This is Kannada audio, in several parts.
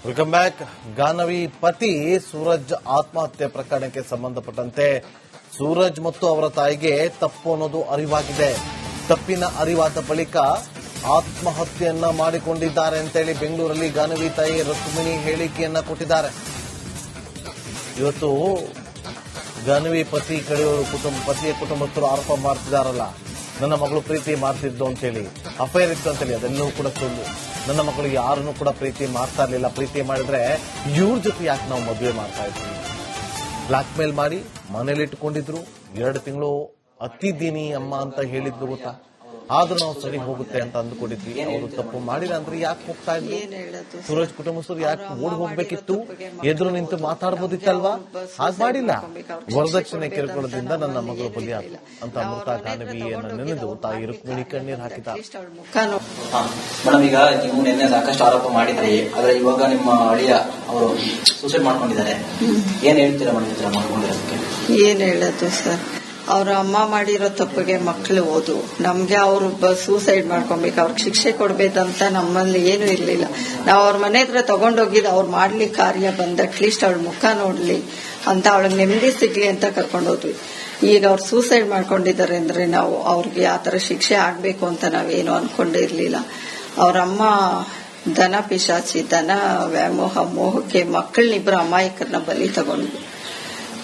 Welcome back. ಗಾನವಿ ಪತಿ ಸೂರಜ್ ಆತ್ಮಹತ್ಯೆ ಪ್ರಕರಣಕ್ಕೆ ಸಂಬಂಧಪಟ್ಟಂತೆ ಸೂರಜ್ ಮತ್ತು ಅವರ ತಾಯಿಗೆ ತಪ್ಪು ಅನ್ನೋದು ಅರಿವಾಗಿದೆ. ತಪ್ಪಿನ ಅರಿವಾದ ಬಳಿಕ ಆತ್ಮಹತ್ಯೆಯನ್ನ ಮಾಡಿಕೊಂಡಿದ್ದಾರೆ ಅಂತೇಳಿ ಬೆಂಗಳೂರಲ್ಲಿ ಗಾನವಿ ತಾಯಿ ರುಕ್ಮಿಣಿ ಹೇಳಿಕೆಯನ್ನ ಕೊಟ್ಟಿದ್ದಾರೆ. ಇವತ್ತು ಗಾನವಿ ಪತಿಯ ಕುಟುಂಬಸ್ಥರು ಆರೋಪ ಮಾಡ್ತಿದಾರಲ್ಲ, ನನ್ನ ಮಗಳು ಪ್ರೀತಿ ಮಾಡ್ತಿದ್ದು ಅಂತೇಳಿ, ಅಫೇರ್ ಇತ್ತು ಅಂತೇಳಿ. ಅದೆಲ್ಲವೂ ಕೂಡ ಸುಳ್ಳು. ನನ್ನ ಮಗಳು ಯಾರನ್ನೂ ಕೂಡ ಪ್ರೀತಿ ಮಾಡ್ತಾ ಇರಲಿಲ್ಲ. ಪ್ರೀತಿ ಮಾಡಿದ್ರೆ ಇವ್ರ ಜೊತೆ ಯಾಕೆ ನಾವು ಮದುವೆ ಮಾಡ್ತಾ ಇದ್ವಿ? ಬ್ಲಾಕ್ ಮೇಲ್ ಮಾಡಿ ಮನೇಲಿ ಇಟ್ಕೊಂಡಿದ್ರು. 2 ತಿಂಗಳು ಅತ್ತಿದ್ದೀನಿ ಅಮ್ಮ ಅಂತ ಹೇಳಿದ್ರು ಗೊತ್ತಾ. ಆದ್ರೂ ನಾವು ಸರಿ ಹೋಗುತ್ತೆ ಅಂತ ಅಂದ್ಕೊಂಡಿದ್ವಿ. ಅವರು ತಪ್ಪು ಮಾಡಿಲ್ಲ ಅಂದ್ರೆ ಯಾಕೆ ಹೋಗ್ತಾ ಇದ್ರು? ಸೂರಜ್ ಕುಟುಂಬಸ್ಥರು ಯಾಕೆ ಓಡಿ ಹೋಗ್ಬೇಕಿತ್ತು? ಎದುರು ನಿಂತು ಮಾತಾಡ್ಬೋದಿತ್ತಲ್ವಾ? ಹಾಗೆ ಮಾಡಿಲ್ಲ. ವರದಕ್ಷಿಣೆ ಕಿರುಕುಳದಿಂದ ನನ್ನ ಮಗಳು ಬಲಿಯಾದ ಅಂತ ಮೃತ ಗಾನವಿಯನ್ನು ನೆನೆದು ತಾಯಿ ರುಕ್ಮಿಣಿ ಕಣ್ಣೀರು ಹಾಕಿದ್ದಾರೆ. ಮೇಡಮ್, ಈಗ ನೀವು ನಿನ್ನೆ ಸಾಕಷ್ಟು ಆರೋಪ ಮಾಡಿದ್ರಿ, ಆದ್ರೆ ಇವಾಗ ನಿಮ್ಮ ಅಳಿಯ ಅವರು ಸೂಸೈಡ್ ಮಾಡ್ಕೊಂಡಿದ್ದಾರೆ. ಏನ್ ಹೇಳ್ತೀರಾ ಮೇಡಮ್ ಮಾಡ್ಕೊಂಡಿರೋದಕ್ಕೆ? ಏನ್ ಹೇಳೋದು ಸರ್, ಅವ್ರ ಅಮ್ಮ ಮಾಡಿರೋ ತಪ್ಪಿಗೆ ಮಕ್ಕಳು ಓದು. ನಮ್ಗೆ ಅವ್ರು ಸೂಸೈಡ್ ಮಾಡ್ಕೊಬೇಕು, ಅವ್ರಿಗೆ ಶಿಕ್ಷೆ ಕೊಡ್ಬೇಕಂತ ನಮ್ಮಲ್ಲಿ ಏನು ಇರ್ಲಿಲ್ಲ. ನಾವು ಅವ್ರ ಮನೆ ಹತ್ರ ತಗೊಂಡೋಗಿದ್ದು ಅವ್ರು ಮಾಡ್ಲಿ ಕಾರ್ಯ ಬಂದ್ ಅಟ್ಲೀಸ್ಟ್ ಅವಳ ಮುಖ ನೋಡ್ಲಿ ಅಂತ, ಅವಳಿಗೆ ನೆಮ್ಮದಿ ಸಿಗ್ಲಿ ಅಂತ ಕರ್ಕೊಂಡೋದ್ವಿ. ಈಗ ಅವ್ರು ಸೂಸೈಡ್ ಮಾಡ್ಕೊಂಡಿದ್ದಾರೆ ಅಂದ್ರೆ ನಾವು ಅವ್ರಿಗೆ ಆ ತರ ಶಿಕ್ಷೆ ಆಗ್ಬೇಕು ಅಂತ ನಾವೇನು ಅನ್ಕೊಂಡೇ ಇರ್ಲಿಲ್ಲ. ಅವ್ರಮ್ಮ ದನ ಪಿಶಾಚಿ, ದನ ವ್ಯಾಮೋಹ ಮೋಹಕ್ಕೆ ಮಕ್ಕಳನ್ನಿಬ್ರು ಅಮಾಯಕರನ್ನ ಬಲಿ ತಗೊಂಡ್ರು.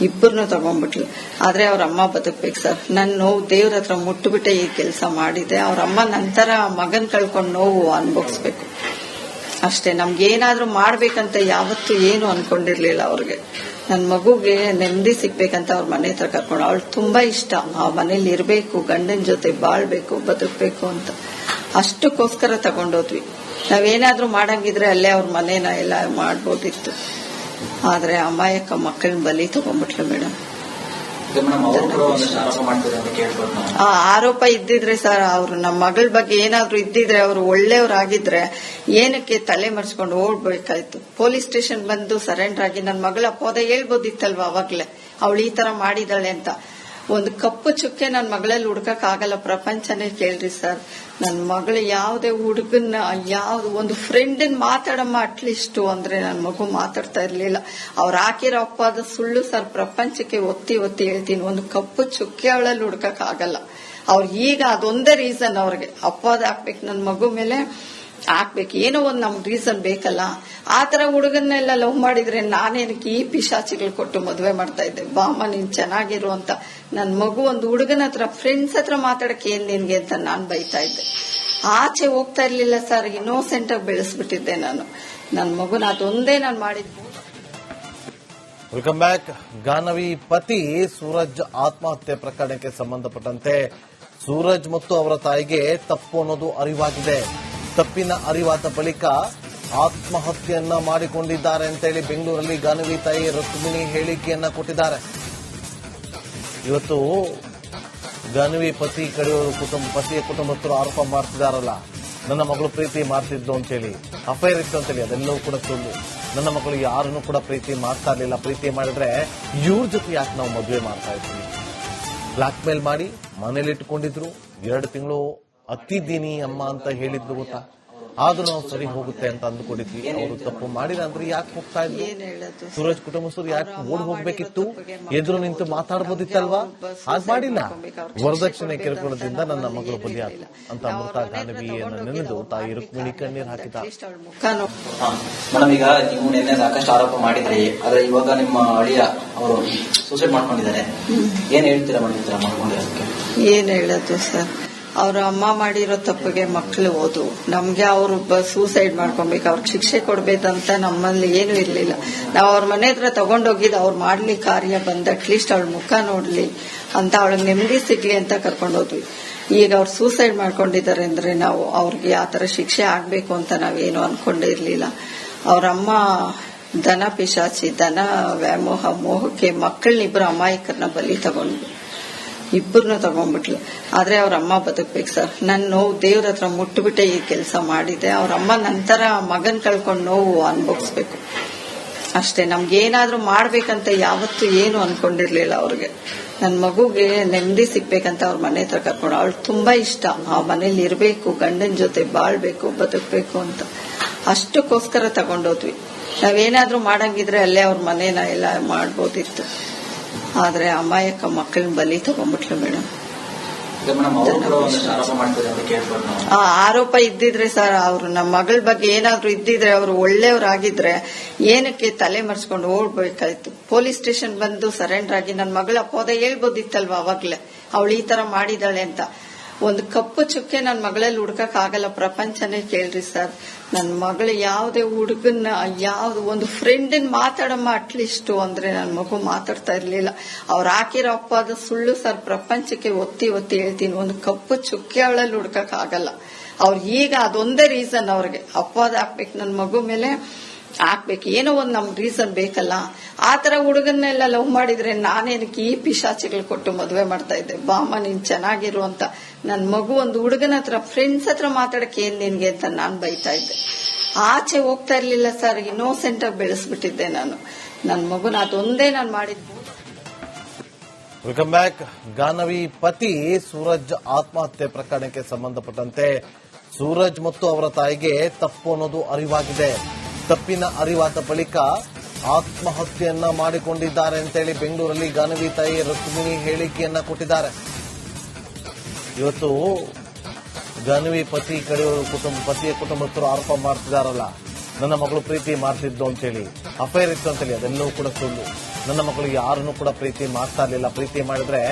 ಇಬ್ಬರನ್ನು ತಗೊಂಡ್ಬಿಟ್ಲು. ಆದ್ರೆ ಅವ್ರ ಅಮ್ಮ ಬದುಕ್ಬೇಕು ಸರ್. ನನ್ ನೋವು ದೇವ್ರ ಹತ್ರ ಮುಟ್ಟುಬಿಟ್ಟೆ ಈ ಕೆಲಸ ಮಾಡಿದೆ. ಅವ್ರ ಅಮ್ಮ ನಂತರ ಮಗನ್ ಕಳ್ಕೊಂಡ್ ನೋವು ಅನ್ಭವಿಸ್ಬೇಕು ಅಷ್ಟೇ. ನಮ್ಗೇನಾದ್ರೂ ಮಾಡ್ಬೇಕಂತ ಯಾವತ್ತೂ ಏನು ಅನ್ಕೊಂಡಿರ್ಲಿಲ್ಲ ಅವ್ರಿಗೆ. ನನ್ ಮಗುಗೆ ನೆಮ್ಮದಿ ಸಿಗ್ಬೇಕಂತ ಅವ್ರ ಮನೆ ಹತ್ರ ಕರ್ಕೊಂಡು, ಅವಳು ತುಂಬಾ ಇಷ್ಟ ಆ ಮನೇಲಿ ಇರ್ಬೇಕು, ಗಂಡನ ಜೊತೆ ಬಾಳ್ಬೇಕು, ಬದುಕ್ಬೇಕು ಅಂತ. ಅಷ್ಟಕ್ಕೋಸ್ಕರ ತಗೊಂಡೋದ್ವಿ. ನಾವೇನಾದ್ರೂ ಮಾಡಂಗಿದ್ರೆ ಅಲ್ಲೇ ಅವ್ರ ಮನೇನ ಎಲ್ಲ ಮಾಡ್ಬೋದಿತ್ತು. ಆದ್ರೆ ಅಮಾಯಕ ಮಕ್ಕಳನ್ನ ಬಲಿ ತಗೊಂಡ್ಬಿಟ್ಲು ಮೇಡಮ್. ಆ ಆರೋಪ ಇದ್ದಿದ್ರೆ ಸರ್, ಅವ್ರು ನಮ್ಮ ಮಗಳ ಬಗ್ಗೆ ಏನಾದ್ರು ಇದ್ದಿದ್ರೆ, ಅವ್ರು ಒಳ್ಳೆಯವ್ರಾಗಿದ್ರೆ ಏನಕ್ಕೆ ತಲೆ ಮರೆಸ್ಕೊಂಡು ಓಡ್ಬೇಕಾಯ್ತು? ಪೊಲೀಸ್ ಸ್ಟೇಷನ್ ಬಂದು ಸರೆಂಡರ್ ಆಗಿ ನನ್ನ ಮಗಳ ಅಪವಾದ ಹೇಳ್ಬೋದಿತ್ತಲ್ವಾ ಅವಾಗ್ಲೇ, ಅವಳು ಈ ತರ ಮಾಡಿದಾಳೆ ಅಂತ. ಒಂದು ಕಪ್ಪು ಚುಕ್ಕೆ ನನ್ನ ಮಗಳಲ್ಲಿ ಹುಡ್ಕಕ್ ಆಗಲ್ಲ, ಪ್ರಪಂಚನೇ ಕೇಳ್ರಿ ಸರ್. ನನ್ನ ಮಗಳು ಯಾವುದೇ ಹುಡುಗನ್ನ ಒಂದು ಫ್ರೆಂಡನ್ ಮಾತಾಡಮ್ಮ ಅಟ್ಲೀಸ್ಟ್ ಅಂದ್ರೆ ನನ್ನ ಮಗು ಮಾತಾಡ್ತಾ ಇರ್ಲಿಲ್ಲ. ಅವ್ರು ಹಾಕಿರೋ ಅಪವಾದ ಸುಳ್ಳು ಸರ್. ಪ್ರಪಂಚಕ್ಕೆ ಒತ್ತಿ ಹೇಳ್ತೀನಿ, ಒಂದು ಕಪ್ಪು ಚುಕ್ಕೆ ಅವಳಲ್ಲಿ ಹುಡ್ಕಕ್ ಆಗಲ್ಲ. ಅವ್ರು ಈಗ ಅದೊಂದೇ ರೀಸನ್, ಅವ್ರಿಗೆ ಅಪವಾದ ಹಾಕ್ಬೇಕು, ನನ್ನ ಮಗು ಮೇಲೆ ಹಾಕ್ಬೇಕು, ಏನೋ ಒಂದ್ ನಮ್ಗೆ ರೀಸನ್ ಬೇಕಲ್ಲ. ಆ ತರ ಹುಡುಗನ್ನೆಲ್ಲ ಲವ್ ಮಾಡಿದ್ರೆ ನಾನೇನಕ್ಕೆ ಈ ಪಿಶಾಚಿಗಳು ಕೊಟ್ಟು ಮದುವೆ ಮಾಡ್ತಾ ಇದ್ದೆ? ಬಾಮ ನೀನ್ ಚೆನ್ನಾಗಿರು ಅಂತ. ನನ್ ಮಗು ಒಂದು ಹುಡುಗನ ಹತ್ರ ಫ್ರೆಂಡ್ಸ್ ಹತ್ರ ಮಾತಾಡಕ್ಕೆ ಏನ್ ನಿನ್ಗೆ ಅಂತ ನಾನ್ ಬೈತಾ ಇದ್ದೆ. ಆಚೆ ಹೋಗ್ತಾ ಇರ್ಲಿಲ್ಲ ಸರ್. ಇನ್ನೋಸೆಂಟ್ ಆಗಿ ಬೆಳೆಸ್ಬಿಟ್ಟಿದ್ದೆ ನಾನು ನನ್ ಮಗುನ. ಅದೊಂದೇ ನಾನು ಮಾಡಿದ್ದೆ. Welcome back. ಗಾನವಿ ಪತಿ ಸೂರಜ್ ಆತ್ಮಹತ್ಯೆ ಪ್ರಕರಣಕ್ಕೆ ಸಂಬಂಧಪಟ್ಟಂತೆ ಸೂರಜ್ ಮತ್ತು ಅವರ ತಾಯಿಗೆ ತಪ್ಪು ಅನ್ನೋದು ಅರಿವಾಗಿದೆ. ತಪ್ಪಿನ ಅರಿವಾದ ಬಳಿಕ ಆತ್ಮಹತ್ಯೆಯನ್ನ ಮಾಡಿಕೊಂಡಿದ್ದಾರೆ ಅಂತೇಳಿ ಬೆಂಗಳೂರಲ್ಲಿ ಗಾನವಿ ತಾಯಿ ರುಕ್ಮಿಣಿ ಹೇಳಿಕೆಯನ್ನ ಕೊಟ್ಟಿದ್ದಾರೆ. ಇವತ್ತು ಗಾನವಿ ಪತಿಯ ಕುಟುಂಬಸ್ಥರು ಆರೋಪ ಮಾಡ್ತಿದಾರಲ್ಲ, ನನ್ನ ಮಗಳು ಪ್ರೀತಿ ಮಾಡ್ತಿದ್ದು ಅಂತೇಳಿ, ಅಫೇರ್ ಇತ್ತು ಅಂತೇಳಿ. ಅದೆಲ್ಲವೂ ಕೂಡ ಸುಳ್ಳು. ನನ್ನ ಮಗಳು ಯಾರನ್ನೂ ಕೂಡ ಪ್ರೀತಿ ಮಾಡ್ತಾ ಇರಲಿಲ್ಲ. ಪ್ರೀತಿ ಮಾಡಿದ್ರೆ ಇವ್ರ ಜೊತೆ ಯಾಕೆ ನಾವು ಮದುವೆ ಮಾಡ್ತಾ ಇದ್ವಿ? ಬ್ಲಾಕ್ ಮೇಲ್ ಮಾಡಿ ಮನೇಲಿ ಇಟ್ಕೊಂಡಿದ್ರು. 2 ತಿಂಗಳು ಅತ್ತಿದ್ದೀನಿ ಅಮ್ಮ ಅಂತ ಹೇಳಿದ್ರು ಗೊತ್ತಾ. ಆದ್ರೂ ನಾವು ಸರಿ ಹೋಗುತ್ತೆ ಅಂತ ಅಂದ್ಕೊಂಡಿದ್ವಿ. ಅವರು ತಪ್ಪು ಮಾಡಿಲ್ಲ ಅಂದ್ರೆ ಯಾಕೆ ಹೋಗ್ತಾ ಇದ್ರು? ಸೂರಜ್ ಕುಟುಂಬಸ್ಥರು ಯಾಕೆ ಓಡಿ ಹೋಗ್ಬೇಕಿತ್ತು? ಎದುರು ನಿಂತು ಮಾತಾಡ್ಬೋದಿತ್ತಲ್ವಾ? ಹಾಗೆ ಮಾಡಿಲ್ಲ. ವರದಕ್ಷಿಣೆ ಕಿರುಕುಳದಿಂದ ನನ್ನ ಮಗಳು ಬಲಿಯಾದ ಅಂತ ಮೃತ ಗಾನವಿಯನ್ನು ನೆನೆದು ತಾಯಿ ರುಕ್ಮಿಣಿ ಕಣ್ಣೀರು ಹಾಕಿದ್ದಾರೆ. ಮೇಡಮ್, ಈಗ ನೀವು ನಿನ್ನೆ ಸಾಕಷ್ಟು ಆರೋಪ ಮಾಡಿದ್ರಿ, ಆದ್ರೆ ಇವಾಗ ನಿಮ್ಮ ಅಳಿಯ ಅವರು ಸೂಸೈಡ್ ಮಾಡ್ಕೊಂಡಿದ್ದಾರೆ. ಏನ್ ಹೇಳ್ತೀರಾ ಮೇಡಮ್ ಮಾಡ್ಕೊಂಡಿರೋದಕ್ಕೆ? ಏನ್ ಹೇಳೋದು ಸರ್, ಅವ್ರ ಅಮ್ಮ ಮಾಡಿರೋ ತಪ್ಪಿಗೆ ಮಕ್ಕಳು ಓದು. ನಮ್ಗೆ ಅವ್ರು ಸೂಸೈಡ್ ಮಾಡ್ಕೊಬೇಕು, ಅವ್ರಿಗೆ ಶಿಕ್ಷೆ ಕೊಡ್ಬೇಕಂತ ನಮ್ಮಲ್ಲಿ ಏನು ಇರ್ಲಿಲ್ಲ. ನಾವು ಅವ್ರ ಮನೆ ಹತ್ರ ತಗೊಂಡೋಗಿದ್ದು ಅವ್ರು ಮಾಡ್ಲಿ ಕಾರ್ಯ ಬಂದ್ ಅಟ್ಲೀಸ್ಟ್ ಅವಳ ಮುಖ ನೋಡ್ಲಿ ಅಂತ, ಅವಳಿಗೆ ನೆಮ್ಮದಿ ಸಿಗ್ಲಿ ಅಂತ ಕರ್ಕೊಂಡೋದ್ವಿ. ಈಗ ಅವ್ರು ಸೂಸೈಡ್ ಮಾಡ್ಕೊಂಡಿದ್ದಾರೆ ಅಂದ್ರೆ ನಾವು ಅವ್ರಿಗೆ ಆ ತರ ಶಿಕ್ಷೆ ಆಗ್ಬೇಕು ಅಂತ ನಾವೇನು ಅನ್ಕೊಂಡೇ ಇರ್ಲಿಲ್ಲ. ಅವ್ರಮ್ಮ ದನ ಪಿಶಾಚಿ, ದನ ವ್ಯಾಮೋಹ ಮೋಹಕ್ಕೆ ಮಕ್ಕಳನ್ನಿಬ್ರು ಅಮಾಯಕರನ್ನ ಬಲಿ ತಗೊಂಡ್ರು. ಇಬ್ಬರನ್ನು ತಗೊಂಡ್ಬಿಟ್ಲು. ಆದ್ರೆ ಅವ್ರ ಅಮ್ಮ ಬದುಕ್ಬೇಕು ಸರ್. ನನ್ ನೋವು ದೇವ್ರ ಹತ್ರ ಮುಟ್ಟುಬಿಟ್ಟೆ ಈ ಕೆಲಸ ಮಾಡಿದೆ. ಅವ್ರ ಅಮ್ಮ ನಂತರ ಮಗನ್ ಕಳ್ಕೊಂಡ್ ನೋವು ಅನ್ಭವಿಸ್ಬೇಕು ಅಷ್ಟೇ. ನಮ್ಗೇನಾದ್ರೂ ಮಾಡ್ಬೇಕಂತ ಯಾವತ್ತೂ ಏನು ಅನ್ಕೊಂಡಿರ್ಲಿಲ್ಲ ಅವ್ರಿಗೆ. ನನ್ ಮಗುಗೆ ನೆಮ್ಮದಿ ಸಿಗ್ಬೇಕಂತ ಅವ್ರ ಮನೆ ಹತ್ರ ಕರ್ಕೊಂಡು, ಅವಳು ತುಂಬಾ ಇಷ್ಟ ಆ ಮನೇಲಿ ಇರ್ಬೇಕು, ಗಂಡನ ಜೊತೆ ಬಾಳ್ಬೇಕು, ಬದುಕ್ಬೇಕು ಅಂತ. ಅಷ್ಟಕ್ಕೋಸ್ಕರ ತಗೊಂಡೋದ್ವಿ. ನಾವೇನಾದ್ರೂ ಮಾಡಂಗಿದ್ರೆ ಅಲ್ಲೇ ಅವ್ರ ಮನೇನ ಎಲ್ಲ ಮಾಡ್ಬೋದಿತ್ತು. ಆದ್ರೆ ಅಮಾಯಕ ಮಕ್ಕಳನ್ನ ಬಲಿ ತಗೊಂಡ್ಬಿಟ್ಲು ಮೇಡಮ್. ಆ ಆರೋಪ ಇದ್ದಿದ್ರೆ ಸರ್, ಅವ್ರು ನಮ್ಮ ಮಗಳ ಬಗ್ಗೆ ಏನಾದ್ರು ಇದ್ದಿದ್ರೆ, ಅವ್ರು ಒಳ್ಳೆಯವ್ರಾಗಿದ್ರೆ ಏನಕ್ಕೆ ತಲೆ ಮರೆಸ್ಕೊಂಡು ಓಡ್ಬೇಕಾಯ್ತು? ಪೊಲೀಸ್ ಸ್ಟೇಷನ್ ಬಂದು ಸರೆಂಡರ್ ಆಗಿ ನನ್ನ ಮಗಳ ಅಪವಾದ ಹೇಳ್ಬೋದಿತ್ತಲ್ವಾ ಅವಾಗ್ಲೇ, ಅವಳು ಈ ತರ ಮಾಡಿದಾಳೆ ಅಂತ. ಒಂದು ಕಪ್ಪು ಚುಕ್ಕೆ ನನ್ನ ಮಗಳಲ್ಲಿ ಹುಡ್ಕಕ್ ಆಗಲ್ಲ, ಪ್ರಪಂಚನೇ ಕೇಳ್ರಿ ಸರ್. ನನ್ನ ಮಗಳು ಯಾವುದೇ ಹುಡುಗನ್ನ ಯಾವ್ದು ಒಂದು ಫ್ರೆಂಡನ್ ಮಾತಾಡಮ್ಮ ಅಟ್ಲೀಸ್ಟ್ ಅಂದ್ರೆ ನನ್ನ ಮಗು ಮಾತಾಡ್ತಾ ಇರ್ಲಿಲ್ಲ. ಅವ್ರು ಹಾಕಿರೋ ಅಪವಾದ ಸುಳ್ಳು ಸರ್, ಪ್ರಪಂಚಕ್ಕೆ ಒತ್ತಿ ಒತ್ತಿ ಹೇಳ್ತೀನಿ. ಒಂದು ಕಪ್ಪು ಚುಕ್ಕೆ ಅವಳಲ್ಲಿ ಹುಡ್ಕಕ್ ಆಗಲ್ಲ. ಅವ್ರು ಈಗ ಅದೊಂದೇ ರೀಸನ್, ಅವ್ರಿಗೆ ಅಪವಾದ ಹಾಕ್ಬೇಕು, ನನ್ನ ಮಗು ಮೇಲೆ ಹಾಕ್ಬೇಕು, ಏನೋ ಒಂದ್ ನಮ್ ರೀಸನ್ ಬೇಕಲ್ಲ. ಆ ತರ ಹುಡುಗನ್ನೆಲ್ಲ ಲವ್ ಮಾಡಿದ್ರೆ ನಾನೇನಕ್ಕೆ ಈ ಪಿಶಾಚಿಗಳು ಕೊಟ್ಟು ಮದುವೆ ಮಾಡ್ತಾ ಇದ್ದೆ? ಬಾಮ ನೀನ್ ಚೆನ್ನಾಗಿರು ಅಂತ. ನನ್ ಮಗು ಒಂದು ಹುಡುಗನ ಹತ್ರ ಫ್ರೆಂಡ್ಸ್ ಹತ್ರ ಮಾತಾಡಕ್ಕೆ ಏನ್ ನಿನ್ಗೆ ಅಂತ ನಾನ್ ಬೈತಾ ಇದ್ದೆ. ಆಚೆ ಹೋಗ್ತಾ ಇರ್ಲಿಲ್ಲ ಸರ್, ಇನ್ನೋಸೆಂಟ್ ಆಗಿ ಬೆಳೆಸ್ಬಿಟ್ಟಿದ್ದೆ ನಾನು ನನ್ ಮಗುನ. ಅದೊಂದೇ ನಾನು ಮಾಡಿದ್ದು. Welcome back. ಗಾನವಿ ಪತಿ ಸೂರಜ್ ಆತ್ಮಹತ್ಯೆ ಪ್ರಕರಣಕ್ಕೆ ಸಂಬಂಧಪಟ್ಟಂತೆ ಸೂರಜ್ ಮತ್ತು ಅವರ ತಾಯಿಗೆ ತಪ್ಪು ಅನ್ನೋದು ಅರಿವಾಗಿದೆ. ತಪ್ಪಿನ ಅರಿವಾದ ಬಳಿಕ ಆತ್ಮಹತ್ಯೆಯನ್ನ ಮಾಡಿಕೊಂಡಿದ್ದಾರೆ ಅಂತೇಳಿ ಬೆಂಗಳೂರಲ್ಲಿ ಗಾನವಿ ತಾಯಿ ರುಕ್ಮಿಣಿ ಹೇಳಿಕೆಯನ್ನ ಕೊಟ್ಟಿದ್ದಾರೆ. ಇವತ್ತು ಗಾನವಿ ಪತಿಯ ಕುಟುಂಬಸ್ಥರು ಆರೋಪ ಮಾಡ್ತಿದಾರಲ್ಲ, ನನ್ನ ಮಗಳು ಪ್ರೀತಿ ಮಾಡ್ತಿದ್ದು ಅಂತೇಳಿ, ಅಫೇರ್ ಇತ್ತು ಅಂತೇಳಿ, ಅದೆಲ್ಲವೂ ಕೂಡ ಸುಳ್ಳು. ನನ್ನ ಮಗಳಿಗೆ ಯಾರನ್ನೂ ಕೂಡ ಪ್ರೀತಿ ಮಾಡ್ತಾ ಇರಲಿಲ್ಲ. ಪ್ರೀತಿ ಮಾಡಿದ್ರೆ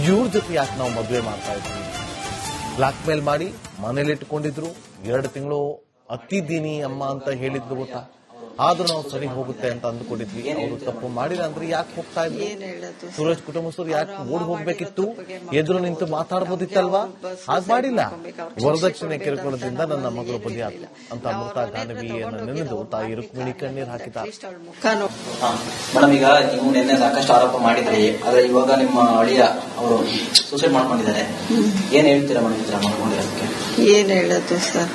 ಇವ್ರ ಜೊತೆ ಯಾಕೆ ನಾವು ಮದುವೆ ಮಾಡ್ತಾ ಇದ್ವಿ? ಬ್ಲಾಕ್ ಮೇಲ್ ಮಾಡಿ ಮನೇಲಿಟ್ಕೊಂಡಿದ್ರು. 2 ತಿಂಗಳು ಅತ್ತಿದ್ದೀನಿ ಅಮ್ಮ ಅಂತ ಹೇಳಿದ್ರು ಗೊತ್ತಾ. ಆದ್ರೂ ನಾವು ಸರಿ ಹೋಗುತ್ತೆ ಅಂತ ಅಂದ್ಕೊಂಡಿದ್ವಿ. ಅವರು ತಪ್ಪು ಮಾಡಿಲ್ಲ ಅಂದ್ರೆ ಯಾಕೆ ಹೋಗ್ತಾ ಇದ್ವಿ? ಸೂರಜ್ ಕುಟುಂಬಸ್ಥರು ಯಾಕೆ ಓಡಿ ಹೋಗ್ಬೇಕಿತ್ತು? ಎದುರು ನಿಂತು ಮಾತಾಡಬಹುದಿತ್ತಲ್ವಾ? ಹಾಗೆ ಮಾಡಿಲ್ಲ. ವರದಕ್ಷಿಣೆ ಕಿರುಕುಳದಿಂದ ನನ್ನ ಮಗಳು ಬಲಿಯಾದ ಅಂತ ಮೃತ ಗಾನವಿಯನ್ನು ನೆನೆದು ತಾಯಿ ರುಕ್ಮಿಣಿ ಕಣ್ಣೀರು ಹಾಕಿದ್ದಾರೆ. ಮೇಡಮ್, ಈಗ ನೀವು ನಿನ್ನೆ ಸಾಕಷ್ಟು ಆರೋಪ ಮಾಡಿದ್ರಿ, ಆದ್ರೆ ಇವಾಗ ನಿಮ್ಮ ಅಳಿಯ ಅವರು ಸೂಸೈಡ್ ಮಾಡ್ಕೊಂಡಿದ್ದಾರೆ. ಏನ್ ಹೇಳ್ತೀರಾ ಮೇಡಮ್ ಈ ತರ ಮಾಡ್ಕೊಂಡಿರೋದಕ್ಕೆ? ಏನ್ ಹೇಳೋದು ಸರ್,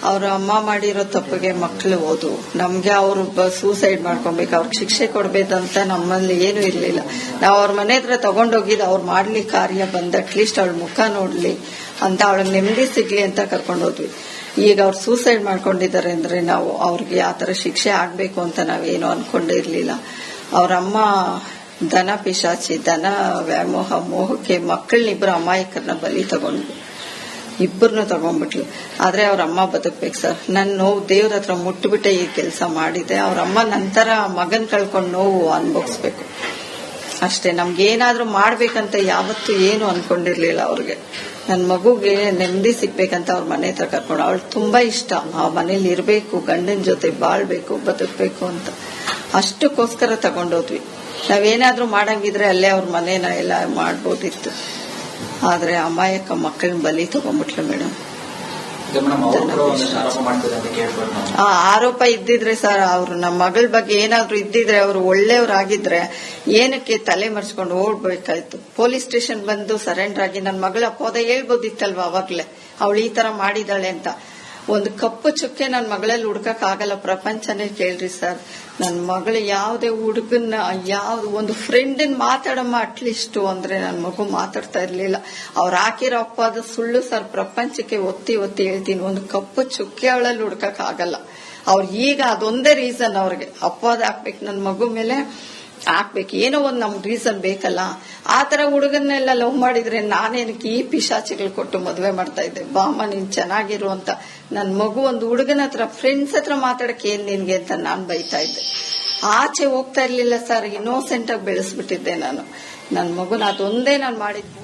ಅವ್ರ ಅಮ್ಮ ಮಾಡಿರೋ ತಪ್ಪಿಗೆ ಮಕ್ಕಳು ಓದು. ನಮ್ಗೆ ಅವರು ಸೂಸೈಡ್ ಮಾಡ್ಕೊಬೇಕು, ಅವ್ರಿಗೆ ಶಿಕ್ಷೆ ಕೊಡ್ಬೇಕಂತ ನಮ್ಮಲ್ಲಿ ಏನು ಇರ್ಲಿಲ್ಲ. ನಾವು ಅವ್ರ ಮನೆ ಹತ್ರ ತಗೊಂಡೋಗಿದ್ದು ಅವ್ರು ಮಾಡ್ಲಿ ಕಾರ್ಯ ಬಂದ್ ಅಟ್ಲೀಸ್ಟ್ ಅವಳ ಮುಖ ನೋಡ್ಲಿ ಅಂತ, ಅವಳಿಗೆ ನೆಮ್ಮದಿ ಸಿಗ್ಲಿ ಅಂತ ಕರ್ಕೊಂಡೋದ್ವಿ. ಈಗ ಅವ್ರು ಸೂಸೈಡ್ ಮಾಡ್ಕೊಂಡಿದ್ದಾರೆ ಅಂದ್ರೆ ನಾವು ಅವ್ರಿಗೆ ಆ ತರ ಶಿಕ್ಷೆ ಆಗ್ಬೇಕು ಅಂತ ನಾವೇನು ಅನ್ಕೊಂಡಿರ್ಲಿಲ್ಲ. ಅವ್ರಮ್ಮ ದನ ಪಿಶಾಚಿ, ದನ ವ್ಯಾಮೋಹ ಮೋಹಕ್ಕೆ ಮಕ್ಕಳನ್ನಿಬ್ಬರು ಅಮಾಯಕರನ್ನ ಬಲಿ ತಗೊಂಡ್ರು. ಇಬ್ಬರನ್ನು ತಗೊಂಡ್ಬಿಟ್ಲು. ಆದ್ರೆ ಅವ್ರ ಅಮ್ಮ ಬದುಕ್ಬೇಕು ಸರ್. ನನ್ ನೋವು ದೇವ್ರ ಹತ್ರ ಮುಟ್ಬಿಟ್ಟೆ ಈ ಕೆಲಸ ಮಾಡಿದೆ. ಅವ್ರ ಅಮ್ಮ ನಂತರ ಮಗನ್ ಕಳ್ಕೊಂಡ್ ನೋವು ಅನ್ಭವಿಸ್ಬೇಕು ಅಷ್ಟೇ. ನಮ್ಗೇನಾದ್ರೂ ಮಾಡ್ಬೇಕಂತ ಯಾವತ್ತೂ ಏನು ಅನ್ಕೊಂಡಿರ್ಲಿಲ್ಲ ಅವ್ರಿಗೆ. ನನ್ ಮಗುಗೆ ನೆಮ್ಮದಿ ಸಿಗ್ಬೇಕಂತ ಅವ್ರ ಮನೆ ಹತ್ರ ಕರ್ಕೊಂಡು, ಅವಳು ತುಂಬಾ ಇಷ್ಟ ಆ ಮನೇಲಿ ಇರ್ಬೇಕು, ಗಂಡನ ಜೊತೆ ಬಾಳ್ಬೇಕು, ಬದುಕ್ಬೇಕು ಅಂತ. ಅಷ್ಟಕ್ಕೋಸ್ಕರ ತಗೊಂಡೋದ್ವಿ. ನಾವೇನಾದ್ರೂ ಮಾಡಂಗಿದ್ರೆ ಅಲ್ಲೇ ಅವ್ರ ಮನೇನ ಎಲ್ಲ ಮಾಡ್ಬೋದಿತ್ತು. ಆದ್ರೆ ಅಮಾಯಕ ಮಕ್ಕಳನ್ನ ಬಲಿ ತಗೊಂಡ್ಬಿಟ್ಲು ಮೇಡಮ್. ಆ ಆರೋಪ ಇದ್ದಿದ್ರೆ ಸರ್, ಅವ್ರು ನಮ್ಮ ಮಗಳ ಬಗ್ಗೆ ಏನಾದ್ರು ಇದ್ದಿದ್ರೆ, ಅವ್ರು ಒಳ್ಳೆಯವ್ರಾಗಿದ್ರೆ ಏನಕ್ಕೆ ತಲೆ ಮರೆಸ್ಕೊಂಡು ಓಡ್ಬೇಕಾಯ್ತು? ಪೊಲೀಸ್ ಸ್ಟೇಷನ್ ಬಂದು ಸರೆಂಡರ್ ಆಗಿ ನನ್ನ ಮಗಳ ಅಪವಾದ ಹೇಳ್ಬೋದಿತ್ತಲ್ವಾ ಅವಾಗ್ಲೇ, ಅವಳು ಈ ತರ ಮಾಡಿದಾಳೆ ಅಂತ. ಒಂದು ಕಪ್ಪು ಚುಕ್ಕೆ ನನ್ನ ಮಗಳಲ್ಲಿ ಹುಡ್ಕಕ್ ಆಗಲ್ಲ, ಪ್ರಪಂಚನೇ ಕೇಳ್ರಿ ಸರ್. ನನ್ನ ಮಗಳು ಯಾವುದೇ ಹುಡುಗನ್ನ ಯಾವ್ದು ಒಂದು ಫ್ರೆಂಡನ್ ಮಾತಾಡಮ್ಮ ಅಟ್ಲೀಸ್ಟ್ ಅಂದ್ರೆ ನನ್ನ ಮಗು ಮಾತಾಡ್ತಾ ಇರ್ಲಿಲ್ಲ. ಅವ್ರು ಹಾಕಿರೋ ಅಪವಾದ ಸುಳ್ಳು ಸರ್, ಪ್ರಪಂಚಕ್ಕೆ ಒತ್ತಿ ಒತ್ತಿ ಹೇಳ್ತೀನಿ. ಒಂದು ಕಪ್ಪು ಚುಕ್ಕೆ ಅವಳಲ್ಲಿ ಹುಡ್ಕಕ್ ಆಗಲ್ಲ. ಅವ್ರು ಈಗ ಅದೊಂದೇ ರೀಸನ್, ಅವ್ರಿಗೆ ಅಪವಾದ ಹಾಕ್ಬೇಕು, ನನ್ನ ಮಗು ಮೇಲೆ ಹಾಕ್ಬೇಕು, ಏನೋ ಒಂದ್ ನಮ್ ರೀಸನ್ ಬೇಕಲ್ಲ. ಆ ತರ ಹುಡುಗನ್ನೆಲ್ಲ ಲವ್ ಮಾಡಿದ್ರೆ ನಾನೇನಕ್ಕೆ ಈ ಪಿಶಾಚಿಗಳು ಕೊಟ್ಟು ಮದುವೆ ಮಾಡ್ತಾ ಇದ್ದೆ? ಬಾಮ ನೀನ್ ಚೆನ್ನಾಗಿರು ಅಂತ. ನನ್ ಮಗು ಒಂದು ಹುಡುಗನ ಹತ್ರ ಫ್ರೆಂಡ್ಸ್ ಹತ್ರ ಮಾತಾಡಕ್ಕೆ ಏನ್ ನಿನ್ಗೆ ಅಂತ ನಾನ್ ಬೈತಾ ಇದ್ದೆ. ಆಚೆ ಹೋಗ್ತಾ ಇರ್ಲಿಲ್ಲ ಸರ್, ಇನ್ನೋಸೆಂಟ್ ಆಗಿ ಬೆಳೆಸ್ಬಿಟ್ಟಿದ್ದೆ ನಾನು ನನ್ ಮಗುನ. ಅದೊಂದೇ ನಾನು ಮಾಡಿದ್ದು.